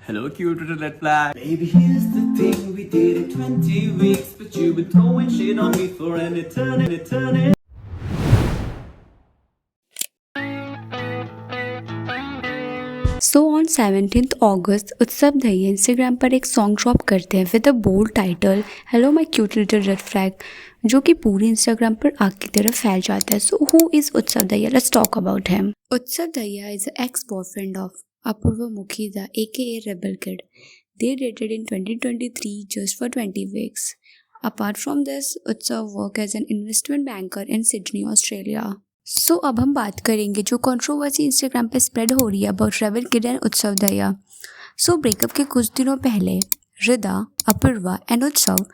Hello, cute little red flag. Baby, here's the thing. We did it 20 weeks, but you've been throwing shit on me for an eternity. So on 17th August उत्सव Dahiya Instagram पर एक song drop करते हैं with a bold title hello my cute little red flag, जो कि पूरे Instagram पर आग की तरह फैल जाता है. सो who is Utsav Dahiya? Let's talk about him. Utsav Dahiya is ex boyfriend of Apoorva Mukhija aka Rebel Kid. They dated in 2023 just for 20 weeks. Apart from this, Utsav worked as an investment banker in Sydney, Australia. सो अब हम बात करेंगे जो controversy Instagram पे spread हो रही है about rebel kid and उत्सव दहिया. सो ब्रेकअप के कुछ दिनों पहले Rida, Apoorva and Utsav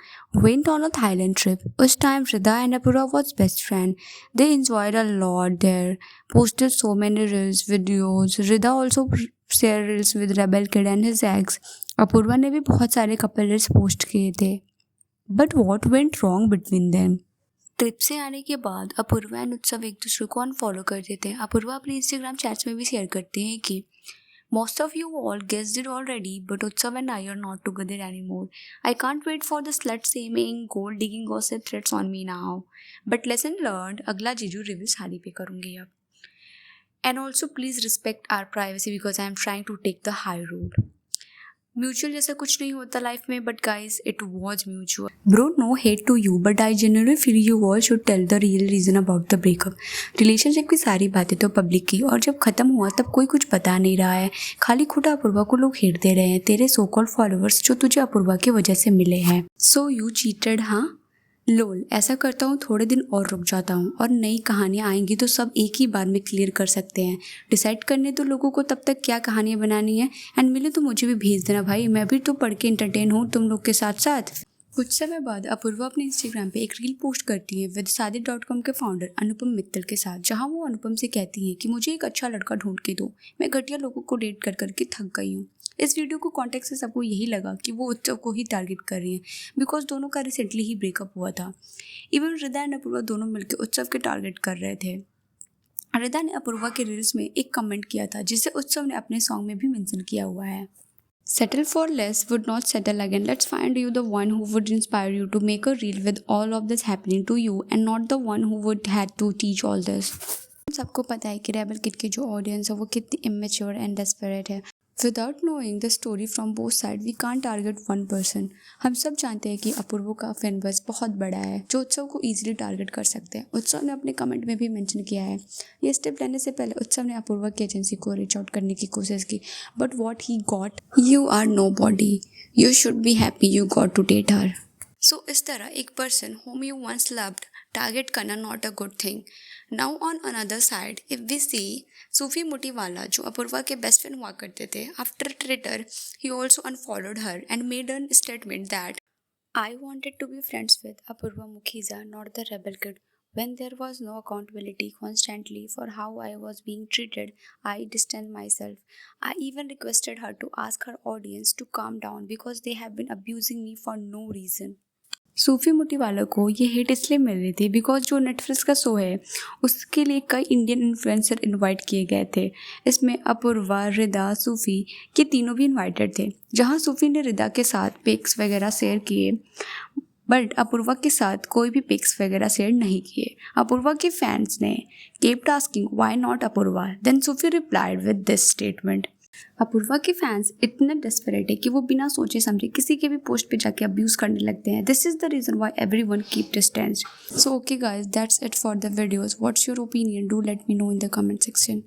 went on a Thailand trip. उस time Rida and Apoorva was best friend. They enjoyed a lot there. Posted so many reels, videos. Rida also shared reels with Rebel Kid and his ex. Apoorva ने भी बहुत सारे couple reels post किए थे. But what went wrong between them? Trip से आने के बाद अपूर्वा एंड उत्सव एक दूसरे को अनफॉलो कर देते हैं. अपूर्वा अपने इंस्टाग्राम चैट्स में भी शेयर करते हैं कि most of you all guessed it already but Utsav and I are not together any more. I can't wait for the slut shaming gold digging gossip threads on me now, but lesson learned. अगला जीजू reveal शादी पे करूँगी अब. And also please respect our privacy because I am trying to take the high road. Mutual जैसा कुछ नहीं होता लाइफ में, but guys it was mutual. Bro, no hate to you but I generally feel you all should tell the real reason about the breakup. Relationship की सारी बातें तो public की, और जब खत्म हुआ तब कोई कुछ बता नहीं रहा है. खाली खुदा अपूर्वा को लोग हेट दे रहे हैं, तेरे सो कॉल्ड फॉलोअर्स जो तुझे अपूर्वा की वजह से मिले हैं. So you cheated? हाँ लोल. ऐसा करता हूँ थोड़े दिन और रुक जाता हूँ, और नई कहानियाँ आएंगी तो सब एक ही बार में क्लियर कर सकते हैं. डिसाइड करने तो लोगों को तब तक क्या कहानियाँ बनानी है. एंड मिले तो मुझे भी भेज देना भाई, मैं भी तो पढ़ के इंटरटेन हूँ तुम लोग के साथ साथ. कुछ समय बाद अपूर्वा अपने इंस्टाग्राम पे एक रील पोस्ट करती है विद Shaadi.com के फाउंडर अनुपम मित्तल के साथ, जहाँ वो अनुपम से कहती हैं कि मुझे एक अच्छा लड़का ढूंढ के दो, मैं घटिया लोगों को डेट कर करके थक गई हूँ. इस वीडियो को कॉन्टेक्स्ट से सबको यही लगा कि वो उत्सव को ही टारगेट कर रही हैं बिकॉज दोनों का रिसेंटली ही ब्रेकअप हुआ था. इवन रिदा एंड अपूर्वा दोनों मिलकर उत्सव के टारगेट कर रहे थे. रिदा ने अपूर्वा के रील्स में एक कमेंट किया था जिसे उत्सव ने अपने सॉन्ग में भी मेंशन किया हुआ है. Settle for less, would not settle again. Let's find you the one who would inspire you to make a reel with all of this happening to you and not the one who would had to teach all this. सबको पता है कि rebel kid की जो audience है वो कितनी immature and desperate है. Without knowing the story from both side we can't target one person. हम सब जानते हैं कि अपूर्वा का फैन बेस बहुत बड़ा है जो उत्सव को ईजिली टारगेट कर सकते हैं. उत्सव ने अपने कमेंट में भी मेंशन किया है. ये स्टेप लेने से पहले उत्सव ने अपूर्वा की एजेंसी को रीच आउट करने की कोशिश की, but what he got, you are nobody, you should be happy you got to date her. So इस तरह एक person whom you once loved target करना not a good thing. Now on another side if we see Sufi Motiwala जो अपूर्वा के best friend हुआ करते थे, after Twitter he also unfollowed her and made an statement that I wanted to be friends with Apoorva Mukhija not the rebel kid. When there was no accountability constantly for how I was being treated, I distanced myself. I even requested her to ask her audience to calm down because they have been abusing me for no reason. सूफी मुटीवाला को ये hate इसलिए मिल रही थी because जो Netflix का show है उसके लिए कई इंडियन इन्फ्लुएंसर इनवाइट किए गए थे. इसमें अपूर्वा, रिदा, सूफी ये तीनों भी इनवाइटेड थे. जहाँ सूफी ने रिदा के साथ पिक्स वगैरह शेयर किए बट अपूर्वा के साथ कोई भी पिक्स वगैरह शेयर नहीं किए. अपूर्वा के फैंस ने kept asking why not Apoorva, then Sufi replied with this statement. Apoorva के फैंस इतने डेस्परेट है कि वो बिना सोचे समझे किसी के भी पोस्ट पे जाके अब्यूज़ करने लगते हैं. This is the reason why everyone keep distance. So okay guys, that's it for the videos. What's your opinion? Do let me know in the comment section.